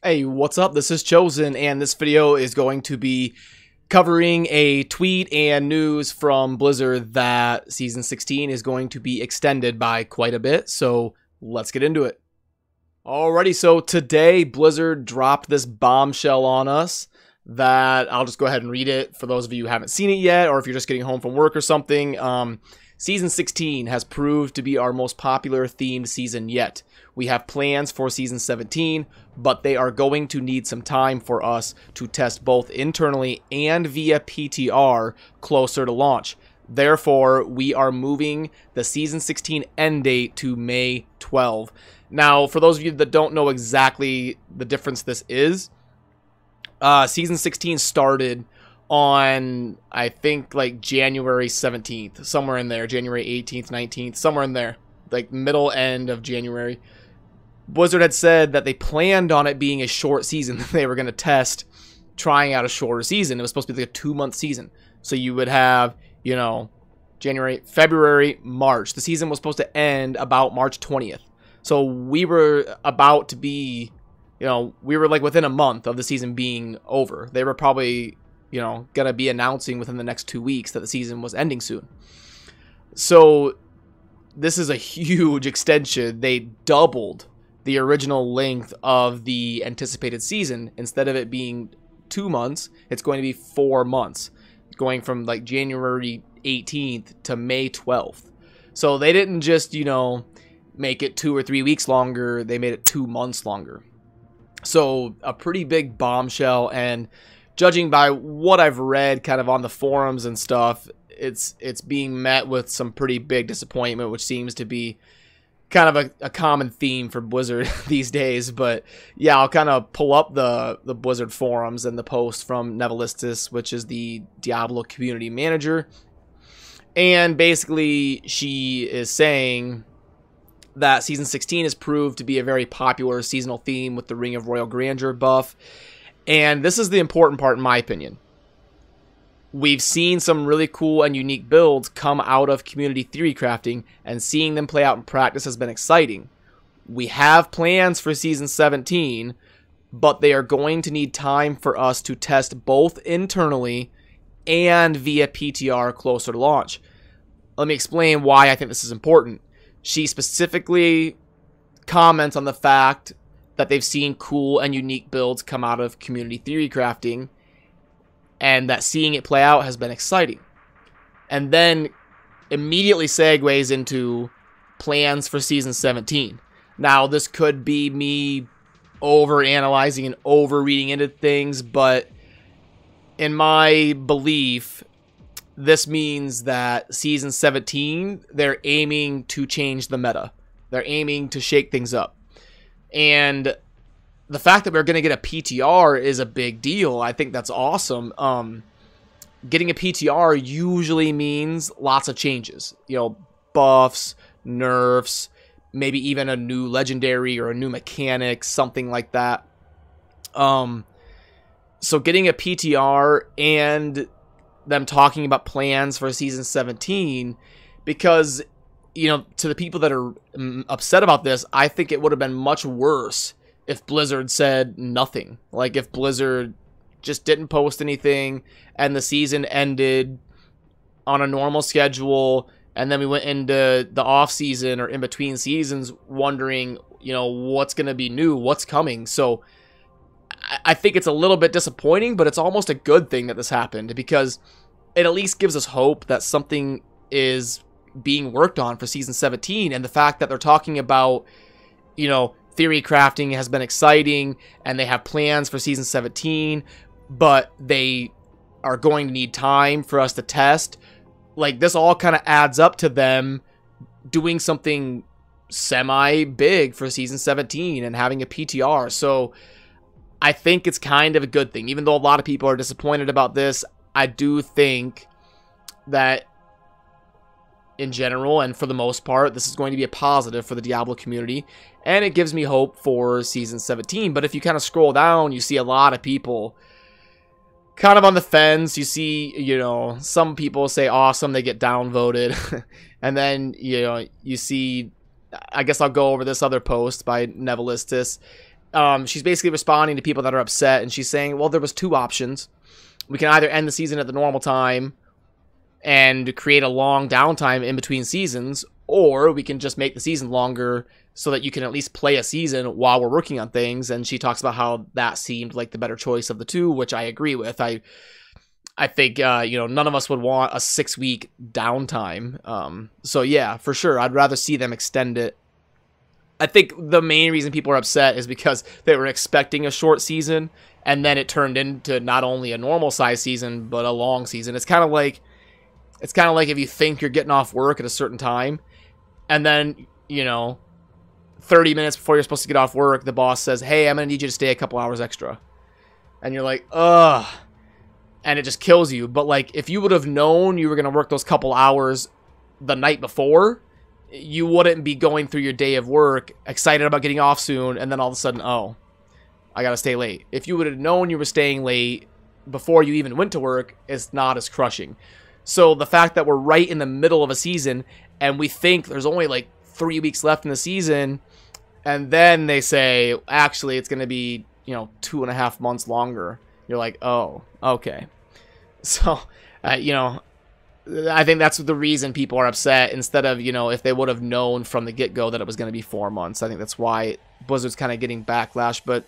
Hey, what's up? This is Chosen, and this video is going to be covering a tweet and news from Blizzard that Season 16 is going to be extended by quite a bit, so let's get into it. Alrighty, so today Blizzard dropped this bombshell on us that I'll just go ahead and read it for those of you who haven't seen it yet, or if you're just getting home from work or something. Season 16 has proved to be our most popular themed season yet. We have plans for Season 17, but they are going to need some time for us to test both internally and via PTR closer to launch. Therefore, we are moving the Season 16 end date to May 12. Now, for those of you that don't know exactly the difference this is, Season 16 started on, I think, like January 17th, somewhere in there, January 18th, 19th, somewhere in there, like middle end of January. Blizzard had said that they planned on it being a short season, that they were going to test trying out a shorter season. It was supposed to be like a 2-month season. So you would have, you know, January, February, March. The season was supposed to end about March 20th. So we were about to be, you know, we were like within a month of the season being over. They were probably, you know, going to be announcing within the next 2 weeks that the season was ending soon. So this is a huge extension. They doubled the original length of the anticipated season. Instead of it being 2 months, it's going to be 4 months, going from like January 18th to May 12th. So they didn't just, you know, make it 2 or 3 weeks longer. They made it 2 months longer. So a pretty big bombshell, and judging by what I've read kind of on the forums and stuff, it's being met with some pretty big disappointment, which seems to be kind of a common theme for Blizzard these days. But yeah, I'll kind of pull up the Blizzard forums and the post from Nevelistis, which is the Diablo community manager. And basically she is saying that Season 16 has proved to be a very popular seasonal theme with the Ring of Royal Grandeur buff. And this is the important part in my opinion. We've seen some really cool and unique builds come out of community theory crafting, and seeing them play out in practice has been exciting. We have plans for Season 17, but they are going to need time for us to test both internally and via PTR closer to launch. Let me explain why I think this is important. She specifically comments on the fact that they've seen cool and unique builds come out of community theory crafting, and that seeing it play out has been exciting. And then immediately segues into plans for Season 17. Now, this could be me over-analyzing and over-reading into things, but in my belief, this means that Season 17, they're aiming to change the meta. They're aiming to shake things up. And the fact that we're going to get a PTR is a big deal. I think that's awesome. Getting a PTR usually means lots of changes. You know, buffs, nerfs, maybe even a new legendary or a new mechanic, something like that. So getting a PTR and them talking about plans for Season 17, because, you know, to the people that are upset about this, I think it would have been much worse if Blizzard said nothing. Like if Blizzard just didn't post anything and the season ended on a normal schedule, and then we went into the off season or in between seasons wondering, you know, what's going to be new, what's coming. So I think it's a little bit disappointing, but it's almost a good thing that this happened, because it at least gives us hope that something is being worked on for Season 17. And the fact that they're talking about, you know, theory crafting has been exciting, and they have plans for Season 17, but they are going to need time for us to test. Like, this all kind of adds up to them doing something semi-big for Season 17 and having a PTR. So I think it's kind of a good thing. Even though a lot of people are disappointed about this, I do think that in general, and for the most part, this is going to be a positive for the Diablo community, and it gives me hope for Season 17. But if you kind of scroll down, you see a lot of people kind of on the fence. You see, you know, some people say awesome, they get downvoted. And then, you know, you see, I guess I'll go over this other post by Nevelistis, she's basically responding to people that are upset, and she's saying, well, there was two options. We can either end the season at the normal time and create a long downtime in between seasons, or we can just make the season longer so that you can at least play a season while we're working on things. And she talks about how that seemed like the better choice of the two, which I agree with. I think, you know, none of us would want a 6-week downtime. So yeah, for sure, I'd rather see them extend it. I think the main reason people are upset is because they were expecting a short season, and then it turned into not only a normal size season, but a long season. It's kind of like if you think you're getting off work at a certain time, and then, you know, 30 minutes before you're supposed to get off work, the boss says, hey, I'm going to need you to stay a couple hours extra. And you're like, ugh. And it just kills you. But, like, if you would have known you were going to work those couple hours the night before, you wouldn't be going through your day of work excited about getting off soon, and then all of a sudden, oh, I got to stay late. If you would have known you were staying late before you even went to work, it's not as crushing. So the fact that we're right in the middle of a season, and we think there's only like 3 weeks left in the season, and then they say, actually, it's going to be, you know, 2.5 months longer. You're like, oh, okay. So, you know, I think that's the reason people are upset, instead of, you know, if they would have known from the get-go that it was going to be 4 months. I think that's why Blizzard's kind of getting backlash. But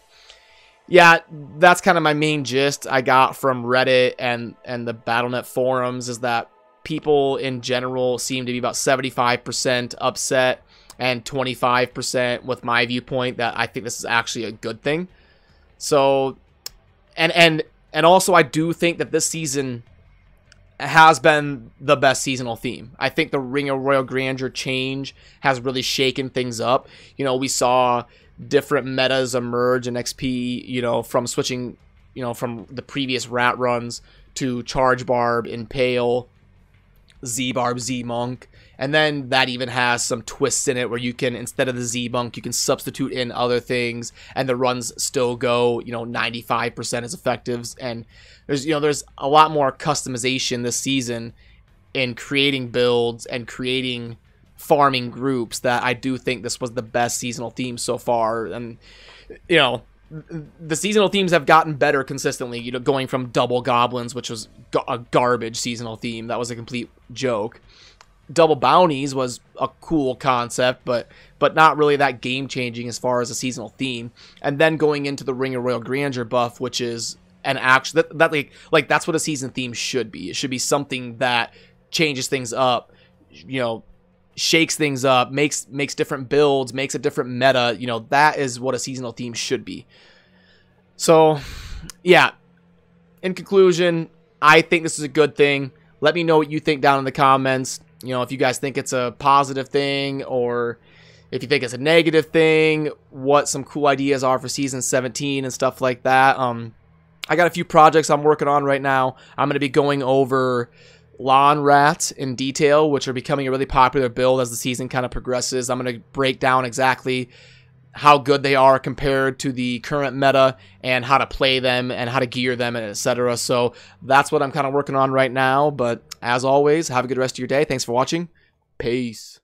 yeah, that's kind of my main gist I got from Reddit and the Battle.net forums, is that people in general seem to be about 75% upset and 25% with my viewpoint that I think this is actually a good thing. So, and also I do think that this season has been the best seasonal theme. I think the Ring of Royal Grandeur change has really shaken things up. You know, we saw different metas emerge in XP, you know, from switching, you know, from the previous rat runs to Charge Barb, Impale, Z-Barb, Z-Monk. And then that even has some twists in it where you can, instead of the Z-Monk, you can substitute in other things, and the runs still go, you know, 95% as effectives. And there's, you know, there's a lot more customization this season in creating builds and creating farming groups, that I do think this was the best seasonal theme so far. And, you know, the seasonal themes have gotten better consistently, you know, going from Double Goblins, which was a garbage seasonal theme. That was a complete joke. Double Bounties was a cool concept, but not really that game-changing as far as a seasonal theme. And then going into the Ring of Royal Grandeur buff, which is an action that like that's what a season theme should be. It should be something that changes things up, you know, shakes things up, makes different builds, makes a different meta. You know, that is what a seasonal theme should be. So, yeah. In conclusion, I think this is a good thing. Let me know what you think down in the comments. You know, if you guys think it's a positive thing, or if you think it's a negative thing, what some cool ideas are for Season 17 and stuff like that. I got a few projects I'm working on right now. I'm going to be going over Lawn Rats in detail, which are becoming a really popular build as the season kind of progresses. I'm going to break down exactly how good they are compared to the current meta, and how to play them and how to gear them, and etc. So that's what I'm kind of working on right now. But as always, have a good rest of your day. Thanks for watching. Peace.